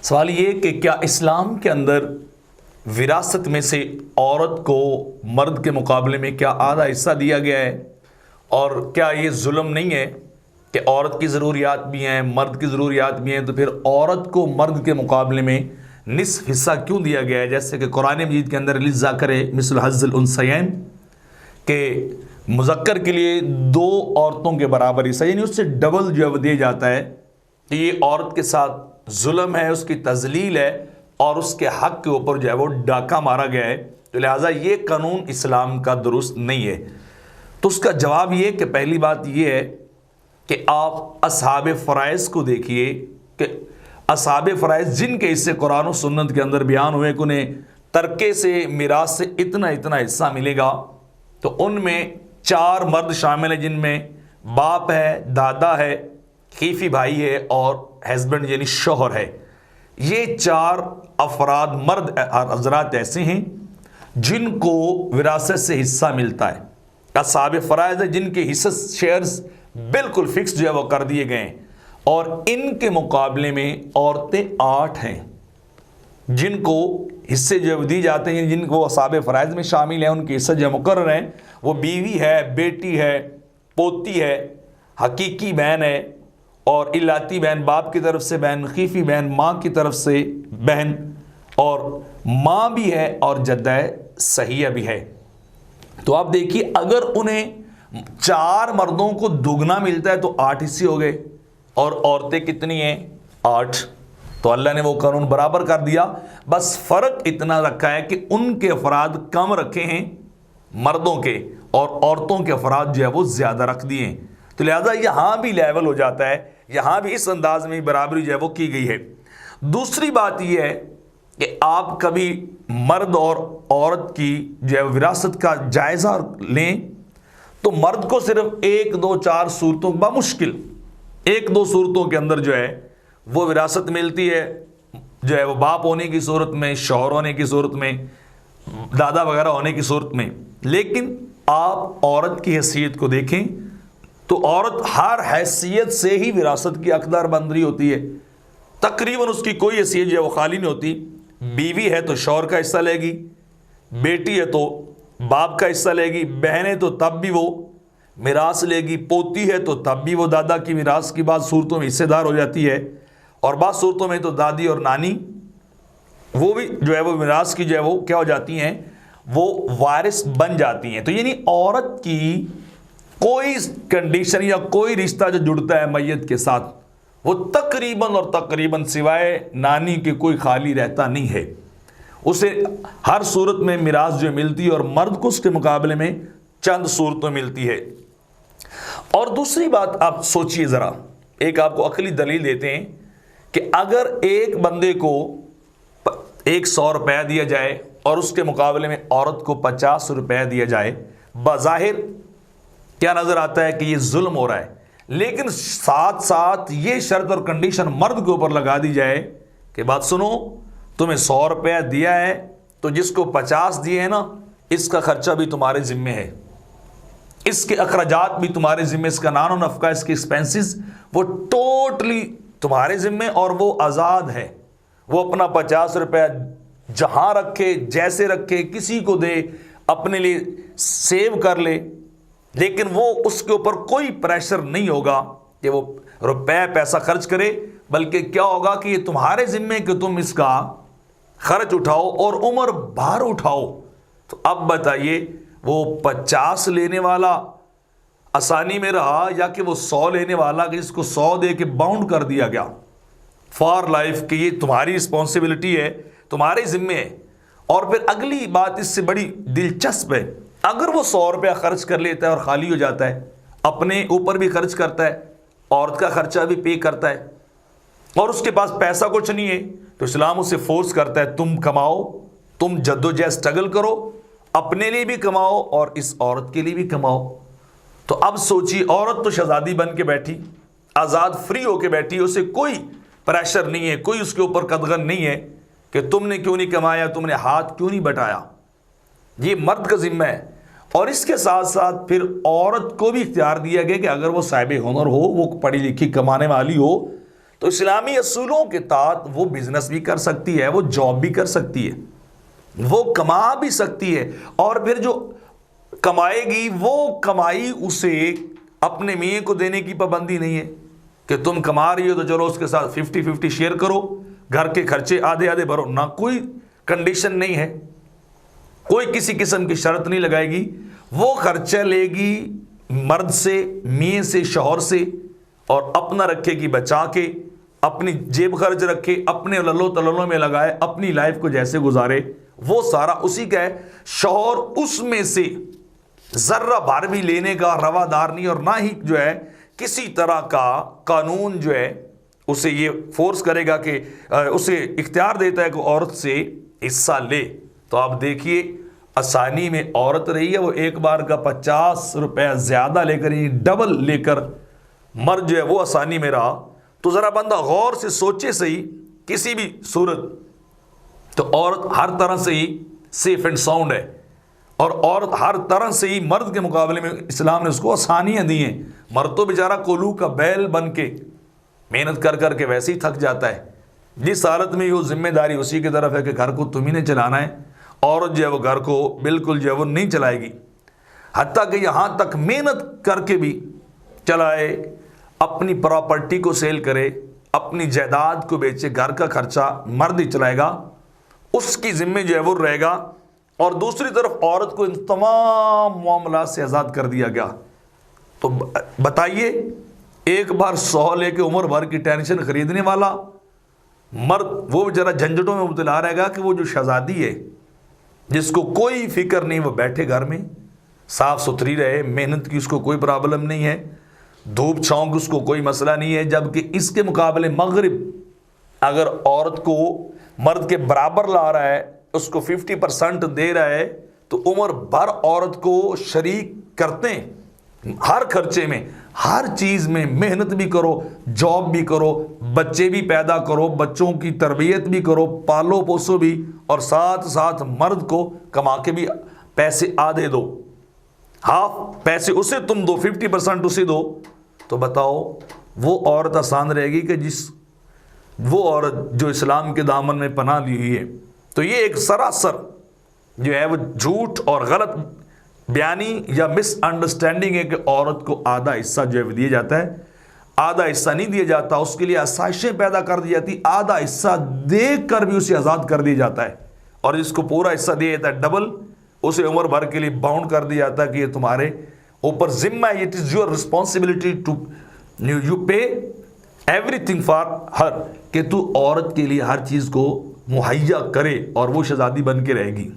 سوال یہ کہ کیا اسلام کے اندر وراثت میں سے عورت کو مرد کے مقابلے میں کیا آدھا حصہ دیا گیا ہے، اور کیا یہ ظلم نہیں ہے کہ عورت کی ضروریات بھی ہیں مرد کی ضروریات بھی ہیں، تو پھر عورت کو مرد کے مقابلے میں نصف حصہ کیوں دیا گیا ہے؟ جیسے کہ قرآن مجید کے اندر للذکر مثل حظ الانثیین، کہ مذکر کے لیے دو عورتوں کے برابر حصہ، یعنی اس سے ڈبل جو دیا جاتا ہے کہ یہ عورت کے ساتھ ظلم ہے، اس کی تذلیل ہے اور اس کے حق کے اوپر جو ہے وہ ڈاکہ مارا گیا ہے، تو لہٰذا یہ قانون اسلام کا درست نہیں ہے۔ تو اس کا جواب یہ کہ پہلی بات یہ ہے کہ آپ اصحاب فرائض کو دیکھیے کہ اصحاب فرائض جن کے حصے قرآن و سنت کے اندر بیان ہوئے کہ انہیں ترکے سے میراث سے اتنا حصہ ملے گا، تو ان میں 4 مرد شامل ہیں، جن میں باپ ہے، دادا ہے، خیفی بھائی ہے اور ہسبینڈ یعنی شوہر ہے۔ یہ 4 افراد مرد حضرات ایسے ہیں جن کو وراثت سے حصہ ملتا ہے۔ اصحاب فرائض ہیں جن کے حصص شیئرز بالکل فکس جو ہے وہ کر دیے گئے ہیں، اور ان کے مقابلے میں عورتیں 8 ہیں جن کو حصے جو دی جاتے ہیں، جن کو اصحاب فرائض میں شامل ہیں، ان کے حصے جو مقرر ہیں، وہ بیوی ہے، بیٹی ہے، پوتی ہے، حقیقی بہن ہے، اور الاتی بہن باپ کی طرف سے بہن، خیفی بہن ماں کی طرف سے بہن، اور ماں بھی ہے اور جدہ صحیحہ بھی ہے۔ تو آپ دیکھیے اگر انہیں 4 مردوں کو دگنا ملتا ہے تو 8 حصے ہو گئے، اور عورتیں کتنی ہیں؟ 8۔ تو اللہ نے وہ قانون برابر کر دیا، بس فرق اتنا رکھا ہے کہ ان کے افراد کم رکھے ہیں مردوں کے، اور عورتوں کے افراد جو ہے وہ زیادہ رکھ دیے ہیں، تو لہذا یہاں بھی لیول ہو جاتا ہے، یہاں بھی اس انداز میں برابری جو ہے وہ کی گئی ہے۔ دوسری بات یہ ہے کہ آپ کبھی مرد اور عورت کی جو ہے وراثت کا جائزہ لیں تو مرد کو صرف 1 2 4 صورتوں بمشکل 1 2 صورتوں کے اندر جو ہے وہ وراثت ملتی ہے، جو ہے وہ باپ ہونے کی صورت میں، شوہر ہونے کی صورت میں، دادا وغیرہ ہونے کی صورت میں۔ لیکن آپ عورت کی حیثیت کو دیکھیں تو عورت ہر حیثیت سے ہی وراثت کی حقدار بن رہی ہوتی ہے، تقریباً اس کی کوئی حیثیت جو ہے وہ خالی نہیں ہوتی۔ بیوی ہے تو شوہر کا حصہ لے گی، بیٹی ہے تو باپ کا حصہ لے گی، بہن ہے تو تب بھی وہ میراث لے گی، پوتی ہے تو تب بھی وہ دادا کی میراث کی بعض صورتوں میں حصے دار ہو جاتی ہے، اور بعض صورتوں میں تو دادی اور نانی وہ بھی جو ہے وہ میراث کی جو ہے وہ کیا ہو جاتی ہیں، وہ وارث بن جاتی ہیں۔ تو یعنی عورت کی کوئی کنڈیشن یا کوئی رشتہ جو جڑتا ہے میت کے ساتھ وہ تقریباً سوائے نانی کے کوئی خالی رہتا نہیں ہے، اسے ہر صورت میں میراث جو ملتی ہے، اور مرد کو اس کے مقابلے میں چند صورتوں ملتی ہے۔ اور دوسری بات آپ سوچئے ذرا، ایک آپ کو عقلی دلیل دیتے ہیں کہ اگر ایک بندے کو 100 روپیہ دیا جائے اور اس کے مقابلے میں عورت کو 50 روپیہ دیا جائے، بظاہر کیا نظر آتا ہے کہ یہ ظلم ہو رہا ہے، لیکن ساتھ ساتھ یہ شرط اور کنڈیشن مرد کے اوپر لگا دی جائے کہ بات سنو، تمہیں 100 روپیہ دیا ہے تو جس کو 50 دیے ہیں نا، اس کا خرچہ بھی تمہارے ذمہ ہے، اس کے اخراجات بھی تمہارے ذمہ، اس کا نان و نفقہ، اس کے ایکسپینسز وہ ٹوٹلی تمہارے ذمہ، اور وہ آزاد ہے، وہ اپنا 50 روپیہ جہاں رکھے، جیسے رکھے، کسی کو دے، اپنے لیے سیو کر لے، لیکن وہ اس کے اوپر کوئی پریشر نہیں ہوگا کہ وہ روپے پیسہ خرچ کرے، بلکہ کیا ہوگا کہ یہ تمہارے ذمہ کہ تم اس کا خرچ اٹھاؤ اور عمر بھر اٹھاؤ۔ تو اب بتائیے وہ 50 لینے والا آسانی میں رہا یا کہ وہ 100 لینے والا کہ جس کو 100 دے کے باؤنڈ کر دیا گیا فار لائف کہ یہ تمہاری رسپانسبلٹی ہے، تمہارے ذمہ ہے۔ اور پھر اگلی بات اس سے بڑی دلچسپ ہے، اگر وہ 100 روپیہ خرچ کر لیتا ہے اور خالی ہو جاتا ہے، اپنے اوپر بھی خرچ کرتا ہے، عورت کا خرچہ بھی پے کرتا ہے، اور اس کے پاس پیسہ کچھ نہیں ہے، تو اسلام اسے فورس کرتا ہے تم کماؤ، تم جد و جہد سٹرگل کرو، اپنے لیے بھی کماؤ اور اس عورت کے لیے بھی کماؤ۔ تو اب سوچی، عورت تو شہزادی بن کے بیٹھی، آزاد فری ہو کے بیٹھی، اسے کوئی پریشر نہیں ہے، کوئی اس کے اوپر قدغن نہیں ہے کہ تم نے کیوں نہیں کمایا، تم نے ہاتھ کیوں نہیں بٹایا، یہ مرد کا ذمہ ہے۔ اور اس کے ساتھ ساتھ پھر عورت کو بھی اختیار دیا گیا کہ اگر وہ صاحب ہنر ہو، وہ پڑھی لکھی کمانے والی ہو، تو اسلامی اصولوں کے تحت وہ بزنس بھی کر سکتی ہے, وہ جاب بھی کر سکتی ہے, وہ کما بھی سکتی ہے, اور پھر جو کمائے گی وہ کمائی اسے اپنے میاں کو دینے کی پابندی نہیں ہے کہ تم کما رہی ہو تو چلو اس کے ساتھ 50-50 شیئر کرو, گھر کے خرچے آدھے آدھے بھرو, نہ کوئی کنڈیشن نہیں ہے, کوئی کسی قسم کی شرط نہیں لگائے گی. وہ خرچہ لے گی مرد سے, میاں سے, شوہر سے, اور اپنا رکھے گی بچا کے, اپنی جیب خرچ رکھے, اپنے للو تللوں میں لگائے, اپنی لائف کو جیسے گزارے, وہ سارا اسی کا ہے. شوہر اس میں سے ذرہ بھر بھی لینے کا روادار نہیں, اور نہ ہی جو ہے کسی طرح کا قانون جو ہے اسے یہ فورس کرے گا کہ اسے اختیار دیتا ہے کہ عورت سے حصہ لے. تو آپ دیکھیے آسانی میں عورت رہی ہے, وہ ایک بار کا 50 روپے زیادہ لے کر, ڈبل لے کر مرد جو ہے وہ آسانی میں رہا. تو ذرا بندہ غور سے سوچے صحیح, کسی بھی صورت تو عورت ہر طرح سے ہی سیف اینڈ ساؤنڈ ہے, اور عورت ہر طرح سے ہی مرد کے مقابلے میں اسلام نے اس کو آسانیاں دی ہیں. مرد تو بیچارہ کولو کا بیل بن کے محنت کر کر کے ویسے ہی تھک جاتا ہے, جس حالت میں وہ ذمہ داری اسی کی طرف ہے کہ گھر کو تم ہی نے چلانا ہے. عورت جو ہے وہ گھر کو بالکل جو ہے وہ نہیں چلائے گی, حتیٰ کہ یہاں تک محنت کر کے بھی چلائے, اپنی پراپرٹی کو سیل کرے, اپنی جائیداد کو بیچے, گھر کا خرچہ مرد ہی چلائے گا, اس کی ذمہ جو ہے وہ رہے گا. اور دوسری طرف عورت کو ان تمام معاملات سے آزاد کر دیا گیا. تو بتائیے, ایک بار 100 لے کے عمر بھر کی ٹینشن خریدنے والا مرد وہ بیچارہ جھنجھٹوں میں مبتلا رہے گا کہ وہ جو شہزادی ہے جس کو کوئی فکر نہیں, وہ بیٹھے گھر میں صاف ستھری رہے, محنت کی اس کو کوئی پرابلم نہیں ہے, دھوپ چھاؤں کی اس کو کوئی مسئلہ نہیں ہے. جبکہ اس کے مقابلے مغرب اگر عورت کو مرد کے برابر لا رہا ہے, اس کو 50% دے رہا ہے, تو عمر بھر عورت کو شریک کرتے ہیں ہر خرچے میں, ہر چیز میں. محنت بھی کرو, جاب بھی کرو, بچے بھی پیدا کرو, بچوں کی تربیت بھی کرو, پالو پوسو بھی, اور ساتھ ساتھ مرد کو کما کے بھی پیسے آدھے دو, ہاف پیسے اسے تم دو, 50% اسے دو. تو بتاؤ وہ عورت آسان رہے گی کہ وہ عورت جو اسلام کے دامن میں پناہ لی ہوئی ہے. تو یہ ایک سراسر جو ہے وہ جھوٹ اور غلط بیانی یا مس انڈرسٹینڈنگ ہے کہ عورت کو آدھا حصہ جو ہے دیا جاتا ہے. آدھا حصہ نہیں دیا جاتا, اس کے لیے آسائشیں پیدا کر دی جاتی, آدھا حصہ دے کر بھی اسے آزاد کر دیا جاتا ہے, اور جس کو پورا حصہ دیا جاتا ہے ڈبل, اسے عمر بھر کے لیے باؤنڈ کر دیا جاتا ہے کہ یہ تمہارے اوپر ذمہ ہے, it is your responsibility to you pay everything for her, کہ تو عورت کے لیے ہر چیز کو مہیا کرے اور وہ شہزادی بن کے رہے گی.